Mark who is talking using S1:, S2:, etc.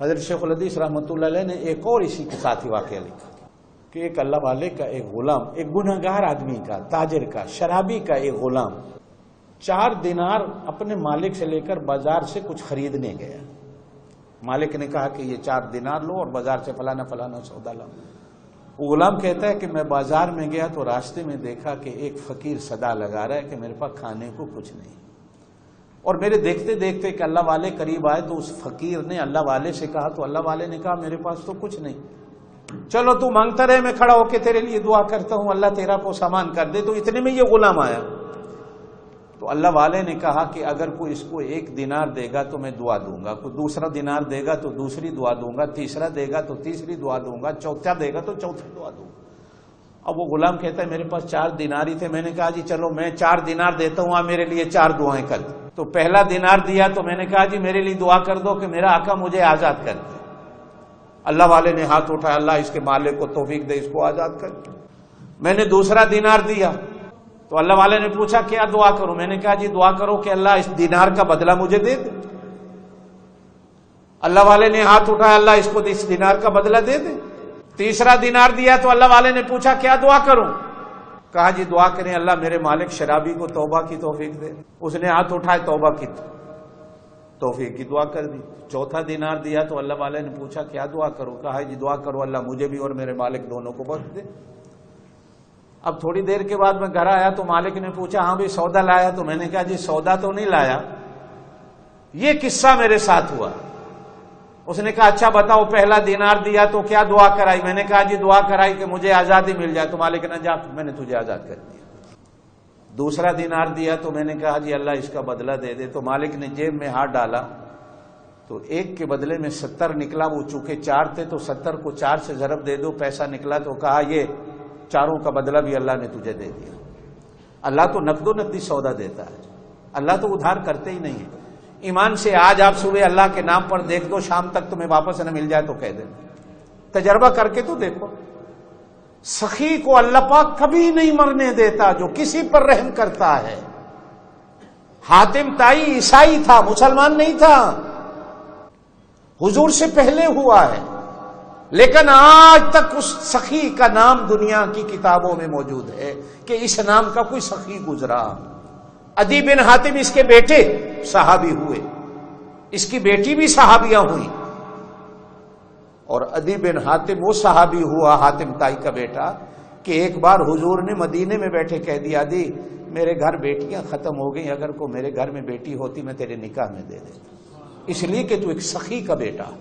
S1: حضرت شیخ الحدیث رحمۃ اللہ علیہ نے ایک اور اسی کے ساتھ ہی واقعہ لکھا کہ ایک اللہ والے کا ایک غلام، ایک گنہگار آدمی کا، تاجر کا، شرابی کا ایک غلام 4 دینار اپنے مالک سے لے کر بازار سے کچھ خریدنے گیا۔ مالک نے کہا کہ یہ 4 دینار لو اور بازار سے فلانا فلانا سودا لاؤ۔ وہ غلام کہتا ہے کہ میں بازار میں گیا تو راستے میں دیکھا کہ ایک فقیر صدا لگا رہا ہے کہ میرے پاس کھانے کو کچھ نہیں، اور میرے دیکھتے دیکھتے کہ اللہ والے قریب آئے تو اس فقیر نے اللہ والے سے کہا، تو اللہ والے نے کہا میرے پاس تو کچھ نہیں، چلو تو مانگتا رہے، میں کھڑا ہو کے تیرے لیے دعا کرتا ہوں، اللہ تیرا کو سامان کر دے۔ تو اتنے میں یہ غلام آیا تو اللہ والے نے کہا کہ اگر کوئی اس کو 1 دینار دے گا تو میں دعا دوں گا، کوئی دوسرا دینار دے گا تو دوسری دعا دوں گا، تیسرا دے گا تو تیسری دعا دوں گا، چوتھا دے گا تو چوتھی دعا دوں گا۔ اب وہ غلام کہتا ہے میرے پاس 4 دینار ہی تھے، میں نے کہا جی چلو میں 4 دینار دیتا ہوں، آپ میرے لیے 4 دعائیں کر دیں۔ تو پہلا دینار دیا تو میں نے کہا جی میرے لیے دعا کر دو کہ میرا آقا مجھے آزاد کر دے۔ اللہ والے نے ہاتھ اٹھایا، اللہ اس کے مالک کو توفیق دے، اس کو آزاد کر دے۔ میں نے دوسرا دینار دیا تو اللہ والے نے پوچھا کیا دعا کروں، میں نے کہا جی دعا کرو کہ اللہ اس دینار کا بدلہ مجھے دے دے۔ اللہ والے نے ہاتھ اٹھایا، اللہ اس کو اس دینار کا بدلہ دے دے۔ تیسرا دینار دیا تو اللہ والے نے پوچھا کیا دعا کروں، کہا جی دعا کریں اللہ میرے مالک شرابی کو توبہ کی توفیق دے۔ اس نے ہاتھ اٹھائے، توبہ کی توفیق کی دعا کر دی۔ چوتھا دینار دیا تو اللہ والے نے پوچھا کیا دعا کروں، کہا جی دعا کرو اللہ مجھے بھی اور میرے مالک دونوں کو بخش دے۔ اب تھوڑی دیر کے بعد میں گھر آیا تو مالک نے پوچھا ہاں بھی سودا لایا، تو میں نے کہا جی سودا تو نہیں لایا، یہ قصہ میرے ساتھ ہوا۔ اس نے کہا اچھا بتاؤ پہلا دینار دیا تو کیا دعا کرائی، میں نے کہا جی دعا کرائی کہ مجھے آزادی مل جائے، تو مالک نے جا میں نے تجھے آزاد کر دیا۔ دوسرا دینار دیا تو میں نے کہا جی اللہ اس کا بدلہ دے دے، تو مالک نے جیب میں ہاتھ ڈالا تو 1 کے بدلے میں 70 نکلا، وہ چونکہ 4 تھے تو 70 کو 4 سے ضرب دے دو، پیسہ نکلا، تو کہا یہ 4 کا بدلہ بھی اللہ نے تجھے دے دیا۔ اللہ تو نقد و نقدی سودا دیتا ہے، اللہ تو ادھار کرتے ہی نہیں ہے۔ ایمان سے آج آپ صبح اللہ کے نام پر دیکھ دو، شام تک تمہیں واپس نہ مل جائے تو کہہ دینا، تجربہ کر کے تو دیکھو۔ سخی کو اللہ پاک کبھی نہیں مرنے دیتا جو کسی پر رحم کرتا ہے۔ حاتم طائی عیسائی تھا، مسلمان نہیں تھا، حضور سے پہلے ہوا ہے، لیکن آج تک اس سخی کا نام دنیا کی کتابوں میں موجود ہے کہ اس نام کا کوئی سخی گزرا۔ عدی بن حاتم اس کے بیٹے صحابی ہوئے، اس کی بیٹی بھی صحابیہ ہوئی، اور عدی بن حاتم وہ صحابی ہوا حاتم طائی کا بیٹا کہ ایک بار حضور نے مدینے میں بیٹھے کہہ دیا عدی میرے گھر بیٹیاں ختم ہو گئیں، اگر کوئی میرے گھر میں بیٹی ہوتی میں تیرے نکاح میں دے دیتا، اس لیے کہ تو ایک سخی کا بیٹا۔